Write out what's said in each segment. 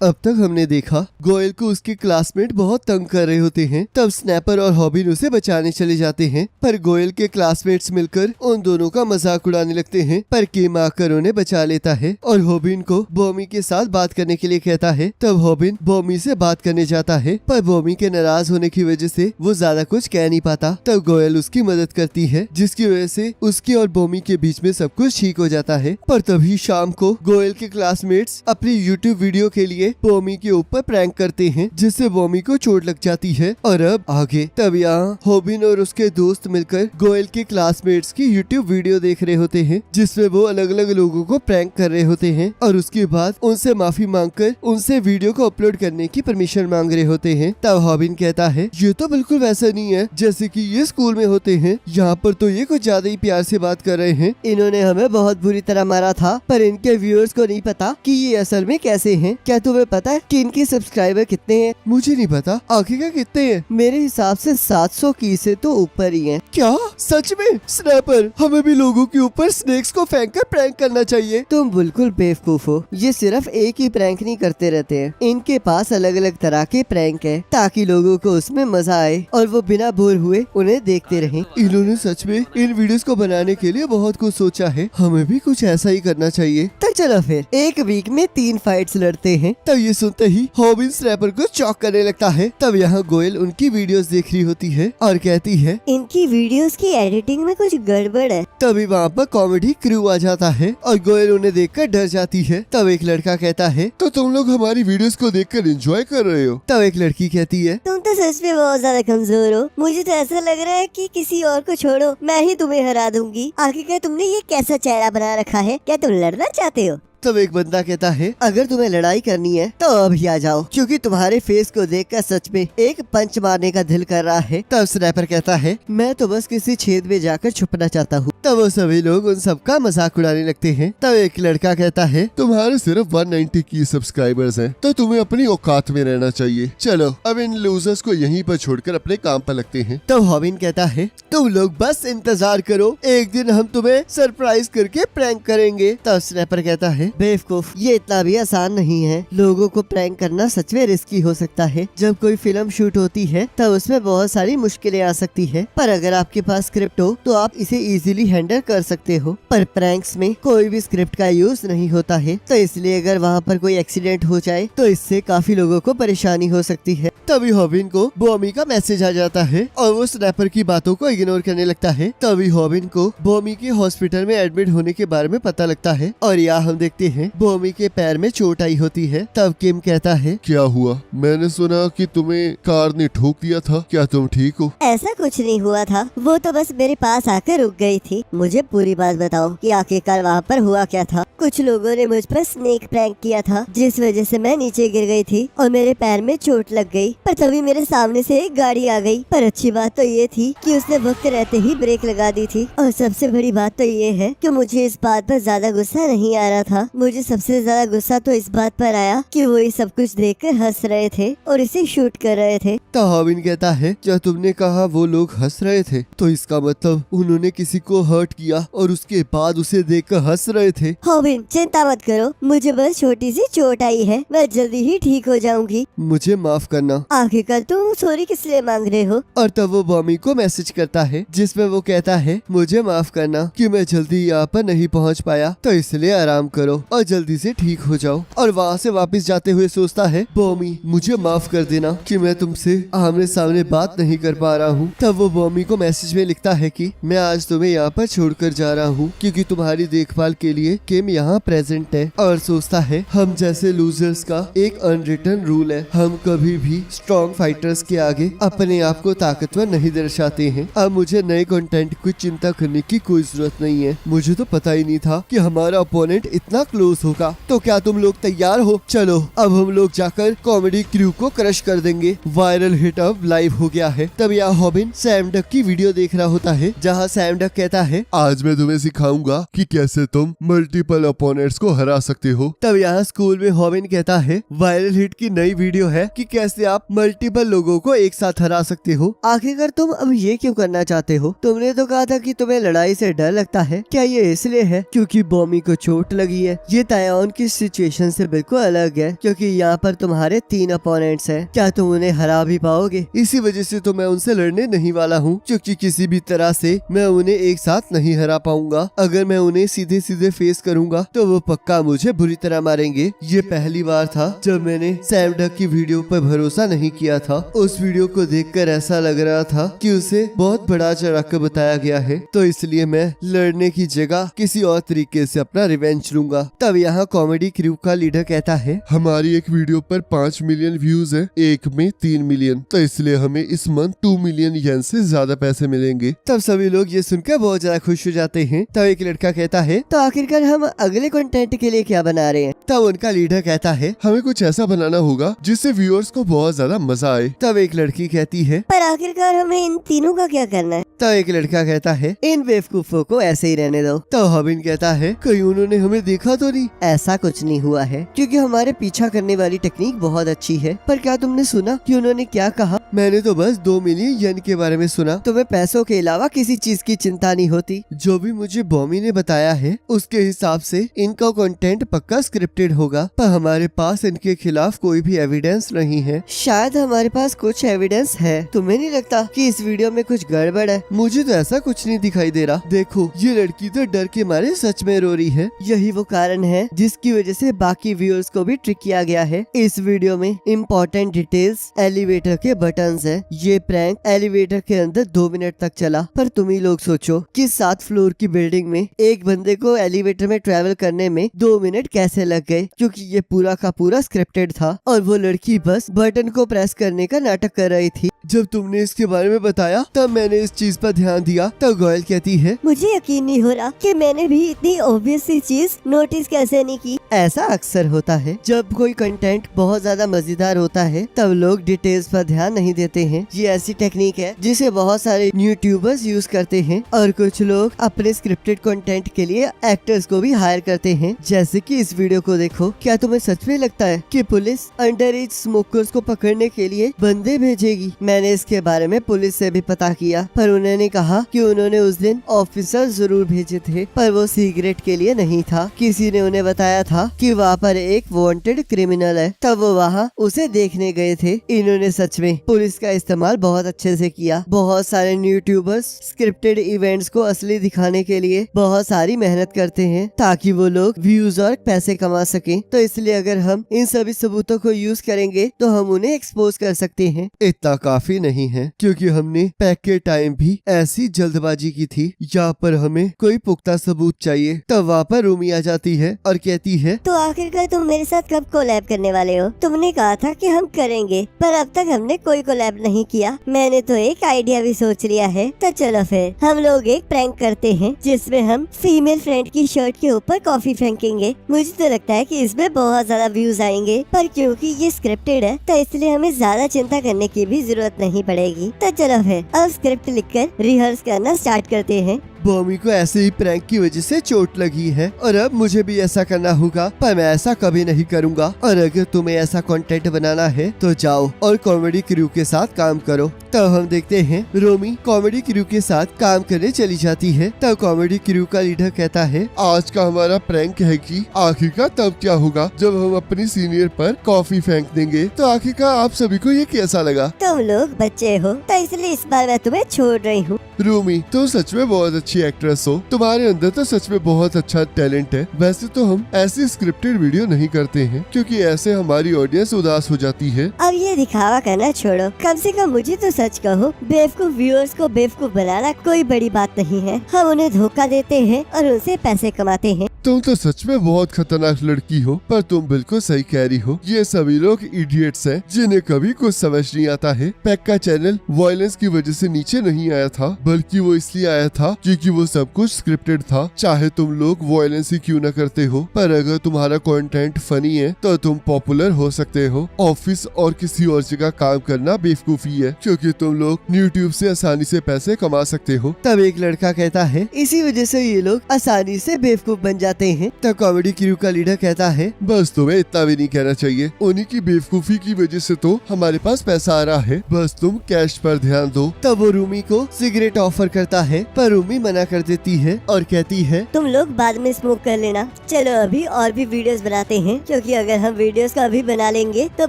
अब तक हमने देखा गोयल को उसके क्लासमेट बहुत तंग कर रहे होते हैं। तब स्नैपर और हॉबिन उसे बचाने चले जाते हैं, पर गोयल के क्लासमेट्स मिलकर उन दोनों का मजाक उड़ाने लगते हैं। पर किम आकर उन्हें बचा लेता है और हॉबिन को बॉमी के साथ बात करने के लिए कहता है। तब हॉबिन बॉमी से बात करने जाता है, पर बॉमी के नाराज होने की वजह से वो ज्यादा कुछ कह नहीं पाता। तब गोयल उसकी मदद करती है, जिसकी वजह से उसके और बॉमी के बीच में सब कुछ ठीक हो जाता है। पर तभी शाम को गोयल के क्लासमेट्स अपनी यूट्यूब वीडियो के लिए बॉमी के ऊपर प्रैंक करते हैं, जिससे बॉमी को चोट लग जाती है। और अब आगे तब यहाँ हॉबिन और उसके दोस्त मिलकर गोयल के क्लासमेट्स की यूट्यूब वीडियो देख रहे होते हैं, जिसमें वो अलग अलग लोगों को प्रैंक कर रहे होते हैं और उसके बाद उनसे माफी मांगकर उनसे वीडियो को अपलोड करने की परमिशन मांग रहे होते हैं। तब हॉबिन कहता है, ये तो बिल्कुल वैसा नहीं है जैसे कि ये स्कूल में होते हैं, यहाँ पर तो ये कुछ ज्यादा ही प्यार से बात कर रहे हैं। इन्होंने हमें बहुत बुरी तरह मारा था, पर इनके व्यूअर्स को नहीं पता कि ये असल में कैसे हैं। क्या तुम्हें पता है कि इनके सब्सक्राइबर कितने हैं? मुझे नहीं पता। आखिर कितने हैं? मेरे हिसाब से 700 की से तो ऊपर ही हैं। क्या सच में? स्नैपर, हमें भी लोगों के ऊपर स्नेक्स को फेंक कर प्रैंक करना चाहिए। तुम बिल्कुल बेवकूफ हो। ये सिर्फ एक ही प्रैंक नहीं करते रहते हैं, इनके पास अलग अलग तरह के प्रैंक है, ताकि लोगों को उसमें मजा आए और वो बिना बोर हुए उन्हें देखते रहें। इन्होंने सच में इन वीडियोस को बनाने के लिए बहुत कुछ सोचा है। हमें भी कुछ ऐसा ही करना चाहिए। तो चलो फिर एक वीक में 3 फाइट्स लड़ते हैं। तब ये सुनते ही हॉबिन स्नैपर को चौक करने लगता है। तब यहाँ गोयल उनकी वीडियोस देख रही होती है और कहती है, इनकी वीडियोस की एडिटिंग में कुछ गड़बड़ है। तभी वहाँ पर कॉमेडी क्रू आ जाता है और गोयल उन्हें देखकर डर जाती है। तब एक लड़का कहता है, तो तुम लोग हमारी वीडियोस को देखकर एंजॉय कर रहे हो? तब एक लड़की कहती है, तुम तो सच में बहुत ज्यादा कमजोर हो। मुझे तो ऐसा लग रहा है कि किसी और को छोड़ो, मैं ही तुम्हें हरा दूंगी। आखिरकार तुमने ये कैसा चेहरा बना रखा है? क्या तुम लड़ना चाहते हो? तब एक बंदा कहता है, अगर तुम्हें लड़ाई करनी है तो अभी आ जाओ, क्योंकि तुम्हारे फेस को देखकर सच में एक पंच मारने का दिल कर रहा है। तब स्नैपर कहता है, मैं तो बस किसी छेद में जाकर छुपना चाहता हूँ। तब वो सभी लोग उन सबका मजाक उड़ाने लगते हैं। तब एक लड़का कहता है, तुम्हारे सिर्फ 190 की सब्सक्राइबर्स हैं, तो तुम्हें अपनी औकात में रहना चाहिए। चलो अब इन लूजर्स को यहीं पर छोड़कर अपने काम पर लगते हैं। तब हॉबिन कहता है, तुम लोग बस इंतजार करो, एक दिन हम तुम्हें सरप्राइज करके प्रैंक करेंगे। तब स्नैपर कहता है, बेवकूफ, ये इतना भी आसान नहीं है। लोगों को प्रैंक करना सच में रिस्की हो सकता है। जब कोई फिल्म शूट होती है तब उसमें बहुत सारी मुश्किलें आ सकती है, पर अगर आपके पास स्क्रिप्ट हो तो आप इसे इजीली हैंडल कर सकते हो। पर प्रैंक्स में कोई भी स्क्रिप्ट का यूज नहीं होता है, तो इसलिए अगर वहाँ पर कोई एक्सीडेंट हो जाए तो इससे काफी लोगों को परेशानी हो सकती है। तभी हॉबिन को बॉमी का मैसेज आ जाता है और वो स्नैपर की बातों को इग्नोर करने लगता है। तभी हॉबिन को बॉमी के हॉस्पिटल में एडमिट होने के बारे में पता लगता है और यहाँ हम देखते हैं बॉमी के पैर में चोट आई होती है। तब किम कहता है, क्या हुआ? मैंने सुना कि तुम्हें कार ने ठोक दिया था, क्या तुम ठीक हो? ऐसा कुछ नहीं हुआ था, वो तो बस मेरे पास आकर रुक गई थी। मुझे पूरी बात बताओ कि आखिरकार वहाँ पर हुआ क्या था? कुछ लोगों ने मुझ पर स्नेक प्रैंक किया था, जिस वजह से मैं नीचे गिर गई थी और मेरे पैर में चोट लग गई। पर तभी मेरे सामने से एक गाड़ी आ गई। पर अच्छी बात तो ये थी कि उसने वक्त रहते ही ब्रेक लगा दी थी। और सबसे बड़ी बात तो ये है कि मुझे इस बात पर ज्यादा गुस्सा नहीं आ रहा था। मुझे सबसे ज्यादा गुस्सा तो इस बात पर आया कि वो ये सब कुछ देखकर हंस रहे थे और इसे शूट कर रहे थे। तो हॉबिन कहता है, जब तुमने कहा वो लोग हंस रहे थे तो इसका मतलब उन्होंने किसी को हर्ट किया और उसके बाद उसे देखकर हंस रहे थे। हॉबिन, चिंता मत करो, मुझे बस छोटी सी चोट आई है, मैं जल्दी ही ठीक हो जाऊंगी। मुझे माफ करना। आखिरकार तुम सॉरी किस लिए मांग रहे हो? और तब वो बॉमी को मैसेज करता है, जिसमें वो कहता है, मुझे माफ करना कि मैं जल्दी यहाँ पर नहीं पहुँच पाया, तो इसलिए आराम करो और जल्दी से ठीक हो जाओ। और वहाँ से वापस जाते हुए सोचता है, बॉमी मुझे माफ कर देना कि मैं तुमसे आमने सामने बात नहीं कर पा रहा हूँ। तब वो बॉमी को मैसेज में लिखता है कि मैं आज तुम्हें यहाँ पर छोड़कर जा रहा हूँ, क्योंकि तुम्हारी देखभाल के लिए किम यहाँ प्रेजेंट है। और सोचता है, हम जैसे लूजर्स का एक अनरिटन रूल है, हम कभी भी स्ट्रॉन्ग फाइटर्स के आगे अपने आप को ताकतवर नहीं दर्शाते हैं। अब मुझे नए कंटेंट की चिंता करने की कोई जरूरत नहीं है। मुझे तो पता ही नहीं था कि हमारा ओपोनेंट इतना क्लोज होगा। तो क्या तुम लोग तैयार हो? चलो अब हम लोग जाकर कॉमेडी क्रू को क्रश कर देंगे। वायरल हिट अब लाइव हो गया है। तब यहाँ हॉबिन सैम डक की वीडियो देख रहा होता है, जहाँ सैम डक कहता है, आज मैं तुम्हें सिखाऊंगा कि कैसे तुम मल्टीपल ओपोनेंट्स को हरा सकते हो। तब यहाँ स्कूल में हॉबिन कहता है, वायरल हिट की नई वीडियो है कि कैसे आप मल्टीपल लोगों को एक साथ हरा सकते हो। आखिरकार तुम अब ये क्यों करना चाहते हो? तुमने तो कहा था कि तुम्हें लड़ाई से डर लगता है। क्या ये इसलिए है क्योंकि बॉमी को चोट लगी है? ये तायान की सिचुएशन से बिल्कुल अलग है, क्योंकि यहाँ पर तुम्हारे 3 अपोनेंट्स हैं। क्या तुम उन्हें हरा भी पाओगे? इसी वजह से तो मैं उनसे लड़ने नहीं वाला हूँ, क्योंकि किसी भी तरह से मैं उन्हें एक साथ नहीं हरा पाऊंगा। अगर मैं उन्हें सीधे सीधे फेस करूंगा तो वो पक्का मुझे बुरी तरह मारेंगे। ये पहली बार था जब मैंने सैम डक की वीडियो पर भरोसा नहीं किया था। उस वीडियो को देखकर ऐसा लग रहा था कि उसे बहुत बड़ा चढ़ाकर बताया गया है, तो इसलिए मैं लड़ने की जगह किसी और तरीके से अपना रिवेंज लूंगा। तब यहाँ कॉमेडी क्रू का लीडर कहता है, हमारी एक वीडियो पर 5 मिलियन व्यूज है, एक में 3 मिलियन, तो इसलिए हमें इस मंथ 2 मिलियन येन से ज्यादा पैसे मिलेंगे। तब सभी लोग ये सुनकर बहुत ज्यादा खुश हो जाते हैं। तब एक लड़का कहता है, तो आखिरकार हम अगले कंटेंट के लिए क्या बना रहे हैं? तब उनका लीडर कहता है, हमें कुछ ऐसा बनाना होगा जिससे व्यूअर्स को बहुत ज्यादा मजा आए। तब एक लड़की कहती है, पर आखिरकार हमें इन तीनों का क्या करना है? तब एक लड़का कहता है, इन बेवकूफों को ऐसे ही रहने दो। तब हॉबिन कहता है, कहीं उन्होंने हमें देखा तो नहीं? ऐसा कुछ नहीं हुआ है, क्योंकि हमारे पीछा करने वाली टेक्निक बहुत अच्छी है। पर क्या तुमने सुना कि उन्होंने क्या कहा? मैंने तो बस 2 मिलियन येन के बारे में सुना। तुम्हें पैसों के अलावा किसी चीज की चिंता नहीं होती? जो भी मुझे बॉमी ने बताया है उसके हिसाब से इनका कंटेंट पक्का स्क्रिप्टेड होगा, पर हमारे पास इनके खिलाफ कोई भी एविडेंस नहीं है। शायद हमारे पास कुछ एविडेंस है। तुम्हें नहीं लगता कि इस वीडियो में कुछ गड़बड़ है? मुझे तो ऐसा कुछ नहीं दिखाई दे रहा। देखो, ये लड़की तो डर के मारे सच में रो रही है। यही वो कारण है जिसकी वजह से बाकी व्यूअर्स को भी ट्रिक किया गया है। इस वीडियो में इम्पोर्टेंट डिटेल्स एलिवेटर के बटन्स है। ये प्रैंक एलिवेटर के अंदर 2 मिनट तक चला। पर तुम ही लोग सोचो कि 7 फ्लोर की बिल्डिंग में एक बंदे को एलिवेटर में ट्रेवल करने में 2 मिनट कैसे लग गए, क्योंकि ये पूरा का पूरा स्क्रिप्टेड था और वो लड़की बस बटन को प्रेस करने का नाटक कर रही थी। जब तुमने इसके बारे में बताया तब मैंने इस चीज पर ध्यान दिया। तब गोयल कहती है, मुझे यकीन नहीं हो रहा कि मैंने भी इतनी ऑब्वियस सी चीज नोटिस कैसे नहीं की। ऐसा अक्सर होता है जब कोई कंटेंट बहुत ज्यादा मजेदार होता है तब लोग डिटेल्स पर ध्यान नहीं देते हैं। ये ऐसी टेक्निक है जिसे बहुत सारे यूट्यूबर्स यूज करते हैं और कुछ लोग अपने स्क्रिप्टेड कंटेंट के लिए एक्टर्स को भी हायर करते हैं। जैसे कि इस वीडियो को देखो, क्या तुम्हें सच में लगता है कि पुलिस अंडर एज स्मोकर्स को पकड़ने के लिए बंदे भेजेगी? मैंने इसके बारे में पुलिस से भी पता किया, पर उन्होंने कहा कि उन्होंने उस दिन ऑफिसर जरूर भेजे थे, पर वो सिगरेट के लिए नहीं था। किसी ने उन्हें बताया था कि वहाँ पर एक वांटेड क्रिमिनल है, तब वो वहाँ उसे देखने गए थे। इन्होंने सच में पुलिस का इस्तेमाल बहुत अच्छे से किया। बहुत सारे यूट्यूबर्स स्क्रिप्टेड इवेंट्स को असली दिखाने के लिए बहुत सारी मेहनत करते हैं ताकि वो लोग व्यूज और पैसे कमा सकें। तो इसलिए अगर हम इन सभी सबूतों को यूज करेंगे तो हम उन्हें एक्सपोज कर सकते हैं। इतना काफी नहीं है, क्योंकि हमने पैक के टाइम भी ऐसी जल्दबाजी की थी। यहाँ पर हमें कोई पुख्ता सबूत चाहिए। तब वहाँ पर रूमी आ जाती है और कहती है, तो आखिरकार तुम मेरे साथ कब कोलैब करने वाले हो? तुमने कहा था कि हम करेंगे, पर अब तक हमने कोई कोलैब नहीं किया। मैंने तो एक आइडिया भी सोच लिया है। तो चलो फिर हम लोग एक प्रैंक करते हैं जिसमें हम फीमेल फ्रेंड की शर्ट के ऊपर कॉफी फेंकेंगे। मुझे तो लगता है कि इसमें बहुत ज्यादा व्यूज आएंगे, पर क्योंकि ये स्क्रिप्टेड है तो इसलिए हमें ज्यादा चिंता करने की भी जरूरत नहीं पड़ेगी। तो चलो फिर अब स्क्रिप्ट लिखकर रिहर्स करना स्टार्ट करते हैं। बॉमी को ऐसे ही प्रैंक की वजह से चोट लगी है और अब मुझे भी ऐसा करना होगा, पर मैं ऐसा कभी नहीं करूंगा। और अगर तुम्हें ऐसा कंटेंट बनाना है तो जाओ और कॉमेडी क्रू के साथ काम करो। तब हम देखते हैं रोमी कॉमेडी क्रू के साथ काम करने चली जाती है। तब कॉमेडी क्रू का लीडर कहता है, आज का हमारा प्रैंक है कि आखिरकार तब क्या होगा जब हम अपनी सीनियर पर कॉफी फेंक देंगे। तो आखिरकार आप सभी को ये कैसा लगा? तुम लोग बच्चे हो तो इसलिए इस बार मैं तुम्हें छोड़ रही हूँ। रूमी, तुम सच में बहुत अच्छी एक्ट्रेस हो। तुम्हारे अंदर तो सच में बहुत अच्छा टैलेंट है। वैसे तो हम ऐसी स्क्रिप्टेड वीडियो नहीं करते हैं, क्योंकि ऐसे हमारी ऑडियंस उदास हो जाती है। अब ये दिखावा करना छोड़ो, कम से कम मुझे तो सच कहो। बेवकूफ व्यूअर्स को बेवकूफ बनाना कोई बड़ी बात नहीं है। हम उन्हें धोखा देते हैं और उनसे पैसे कमाते हैं। तुम तो सच में बहुत खतरनाक लड़की हो, पर तुम बिल्कुल सही कह रही हो। ये सभी लोग इडियट्स हैं जिन्हें कभी कुछ समझ नहीं आता है। पैक का चैनल वायलेंस की वजह से नीचे नहीं आया था, बल्कि वो इसलिए आया था क्योंकि वो सब कुछ स्क्रिप्टेड था। चाहे तुम लोग वायलेंस ही क्यों न करते हो, पर अगर तुम्हारा कंटेंट फनी है तो तुम पॉपुलर हो सकते हो। ऑफिस और किसी किसी और जगह काम करना बेवकूफी है, क्योंकि तुम लोग यूट्यूब से आसानी से पैसे कमा सकते हो। तब एक लड़का कहता है इसी वजह से ये लोग आसानी से बेवकूफ बन जाते हैं। तब कॉमेडी क्रू का लीडर कहता है बस तुम्हें इतना भी नहीं कहना चाहिए, उन्हीं की बेवकूफी की वजह से तो हमारे पास पैसा आ रहा है, बस तुम कैश पर ध्यान दो। तब वो रूमी को सिगरेट ऑफर करता है, पर रूमी मना कर देती है और कहती है तुम लोग बाद में स्मोक कर लेना, चलो अभी और भी वीडियोस बनाते हैं, क्योंकि अगर हम वीडियोस को अभी बना लेंगे तो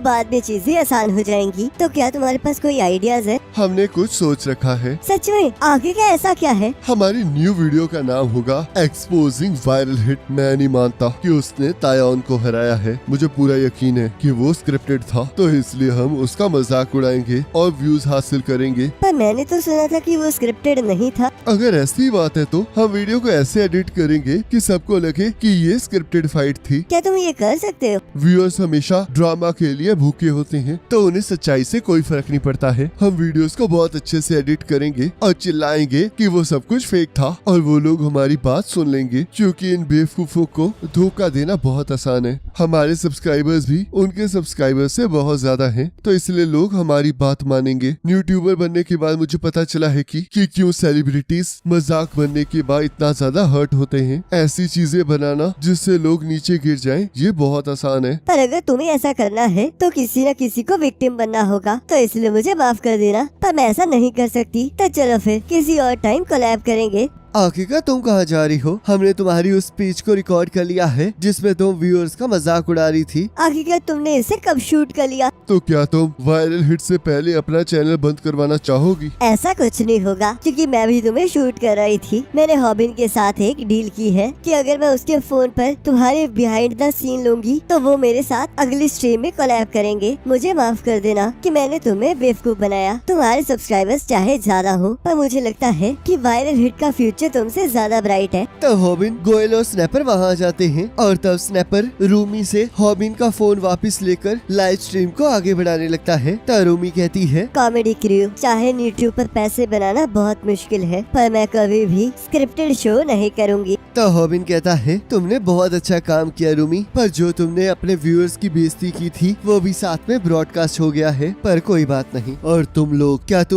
बाद में चीजें आसान हो जाएंगी। तो क्या तुम्हारे पास कोई आइडियाज है? हमने कुछ सोच रखा है। सच में? आगे क्या ऐसा क्या है? हमारी न्यू वीडियो का नाम होगा एक्सपोजिंग वायरल हिट। मैं नहीं मानता कि उसने तायान को हराया है, मुझे पूरा यकीन है कि वो स्क्रिप्टेड था, तो इसलिए हम उसका मजाक उड़ाएंगे और व्यूज हासिल करेंगे। पर मैंने तो सुना था कि वो स्क्रिप्टेड नहीं था। अगर ऐसी बात है तो हम वीडियो को ऐसे एडिट करेंगे कि सबको लगे कि ये स्क्रिप्टेड फाइट थी। क्या तुम ये कर सकते हो? व्यूअर्स हमेशा ड्रामा के लिए भूखे होते हैं, तो उन्हें सच्चाई से कोई फर्क नहीं पड़ता है। हम वीडियोस को बहुत अच्छे से एडिट करेंगे और चिल्लाएंगे कि वो सब कुछ फेक था, और वो लोग हमारी बात सुन लेंगे, क्योंकि इन बेवकूफों को धोखा देना बहुत आसान है। हमारे सब्सक्राइबर्स भी उनके सब्सक्राइबर्स से बहुत ज्यादा हैं, तो इसलिए लोग हमारी बात मानेंगे। यूट्यूबर बनने के बाद मुझे पता चला है कि क्यों सेलिब्रिटीज मजाक बनने के बाद इतना ज्यादा हर्ट होते हैं। ऐसी चीजें बनाना जिससे लोग नीचे गिर जाएं, ये बहुत आसान है। पर अगर तुम्हें ऐसा करना है तो किसी न किसी को विक्टिम बनना होगा, तो इसलिए मुझे माफ कर देना, पर मैं ऐसा नहीं कर सकती। तो चलो फिर किसी और टाइम कोलैब करेंगे। आखिरकार तुम कहाँ जा रही हो? हमने तुम्हारी उस स्पीच को रिकॉर्ड कर लिया है जिसमें तुम व्यूअर्स का मजाक उड़ा रही थी। आखिरकार तुमने इसे कब शूट कर लिया? तो क्या तुम वायरल हिट से पहले अपना चैनल बंद करवाना चाहोगी? ऐसा कुछ नहीं होगा, क्योंकि मैं भी तुम्हें शूट कर रही थी। मैंने हॉबिन के साथ एक डील की है कि अगर मैं उसके फोन पर तुम्हारे बिहाइंड द सीन लूंगी तो वो मेरे साथ अगली स्ट्रीम में कोलैब करेंगे। मुझे माफ कर देना कि मैंने तुम्हें बेवकूफ बनाया। तुम्हारे सब्सक्राइबर्स चाहे ज्यादा हो, पर मुझे लगता है कि वायरल हिट का फ्यूचर तुमसे ज्यादा ब्राइट है। तब हॉबिन, गोयल और स्नैपर वहाँ जाते हैं और तब स्नैपर रूमी से हॉबिन का फोन वापस लेकर लाइव स्ट्रीम को आगे बढ़ाने लगता है। तब रूमी कहती है कॉमेडी क्रू, चाहे यूट्यूब पर पैसे बनाना बहुत मुश्किल है, पर मैं कभी भी स्क्रिप्टेड शो नहीं करूँगी। तो हॉबिन कहता है तुमने बहुत अच्छा काम किया रूमी, पर जो तुमने अपने व्यूअर्स की बेइज्जती की थी वो भी साथ में ब्रॉडकास्ट हो गया है, पर कोई बात नहीं। और तुम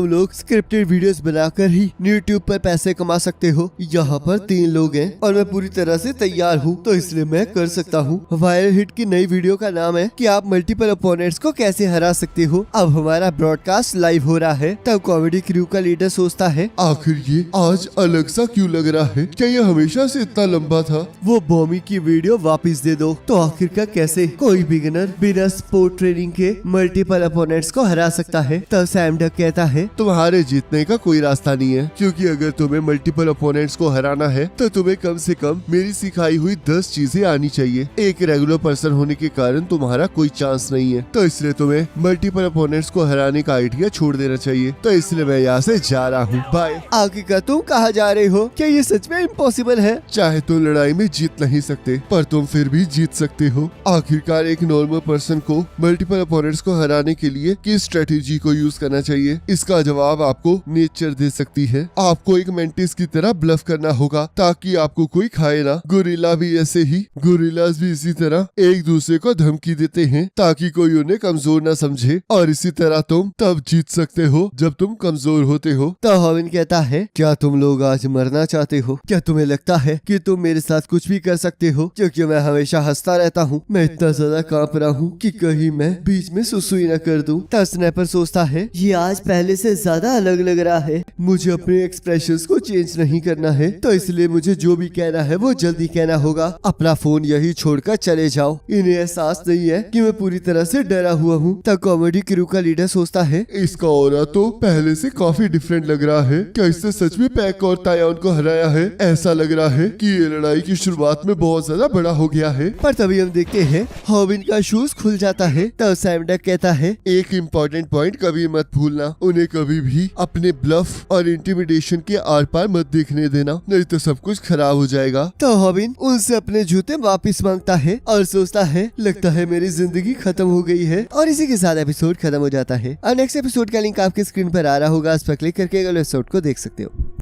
लोग स्क्रिप्टेड वीडियोस बनाकर ही यूट्यूब पर पैसे कमा सकते हो? यहाँ पर 3 लोग हैं और मैं पूरी तरह से तैयार हूँ, तो इसलिए मैं कर सकता हूँ। वायरल हिट की नई वीडियो का नाम है कि आप मल्टीपल अपोनेंट्स को कैसे हरा सकते हो। अब हमारा ब्रॉडकास्ट लाइव हो रहा है। तब कॉमेडी क्रू का लीडर सोचता है आखिर ये आज अलग सा क्यों लग रहा है? क्या ये हमेशा से इतना लंबा था? वो बॉमी की वीडियो वापस दे दो। तो आखिरकार कैसे कोई बिगिनर बिना स्पोर्ट ट्रेनिंग के मल्टीपल अपोनेंट्स को हरा सकता है? तब सैम डक कहता है तुम्हारे जीतने का कोई रास्ता नहीं है, क्योंकि अगर तुम्हें मल्टीपल अपोनेंट्स को हराना है तो तुम्हें कम से कम मेरी सिखाई हुई 10 चीजें आनी चाहिए। एक रेगुलर पर्सन होने के कारण तुम्हारा कोई चांस नहीं है, तो इसलिए तुम्हें मल्टीपल अपोनेंट्स को हराने का आइडिया छोड़ देना चाहिए। तो इसलिए मैं यहाँ से जा रहा हूँ, बाय। आखिरकार तुम कहाँ जा रहे हो? क्या ये सच में इम्पॉसिबल है? चाहे तुम लड़ाई में जीत नहीं सकते, पर तुम फिर भी जीत सकते हो। आखिरकार एक नॉर्मल पर्सन को मल्टीपल अपोनेंट्स को हराने के लिए किस स्ट्रेटेजी को यूज करना चाहिए, इसका जवाब आपको नेचर दे सकती है। आपको एक मेंटिस की तरह ब्लफ करना होगा ताकि आपको कोई खाए ना। गोरिल्ला भी ऐसे ही, गोरिल्लास भी इसी तरह एक दूसरे को धमकी देते हैं ताकि कोई उन्हें कमजोर ना समझे, और इसी तरह तुम तब जीत सकते हो जब तुम कमजोर होते हो। तो हॉबिन कहता है क्या तुम लोग आज मरना चाहते हो? क्या तुम्हें लगता है कि तुम मेरे साथ कुछ भी कर सकते हो? क्योंकि मैं हमेशा हंसता रहता हूँ। मैं इतना ज्यादा कांप रहा हूँ कि कहीं मैं बीच में सुसुई न कर दूं। तब स्नैपर सोचता है ये आज पहले से ज्यादा अलग लग रहा है, मुझे अपने एक्सप्रेशंस को चेंज नहीं करना है, तो इसलिए मुझे जो भी कहना है वो जल्दी कहना होगा। अपना फोन यही छोड़कर चले जाओ। इन्हें एहसास नहीं है कि मैं पूरी तरह से डरा हुआ हूँ। तब कॉमेडी क्रू का लीडर सोचता है इसका ऑरा तो पहले से काफी डिफरेंट लग रहा है। क्या इसने सच में पैक और तायान को हराया है? ऐसा लग रहा है कि ये लड़ाई की शुरुआत में बहुत ज्यादा बड़ा हो गया है। पर तभी हम देखते हैं हॉबिन का शूज खुल जाता है। तब सैम डक कहता है एक इम्पोर्टेंट पॉइंट कभी मत भूलना, उन्हें कभी भी अपने ब्लफ और इंटिमिडेशन के आर पार मत देखने देना, नहीं तो सब कुछ खराब हो जाएगा। तो हॉबिन उनसे अपने जूते वापस मांगता है और सोचता है लगता है मेरी जिंदगी खत्म हो गई है। और इसी के साथ एपिसोड खत्म हो जाता है। और नेक्स्ट एपिसोड का लिंक आपके स्क्रीन पर आ रहा होगा, उस पर क्लिक करके अगले एपिसोड को देख सकते हो।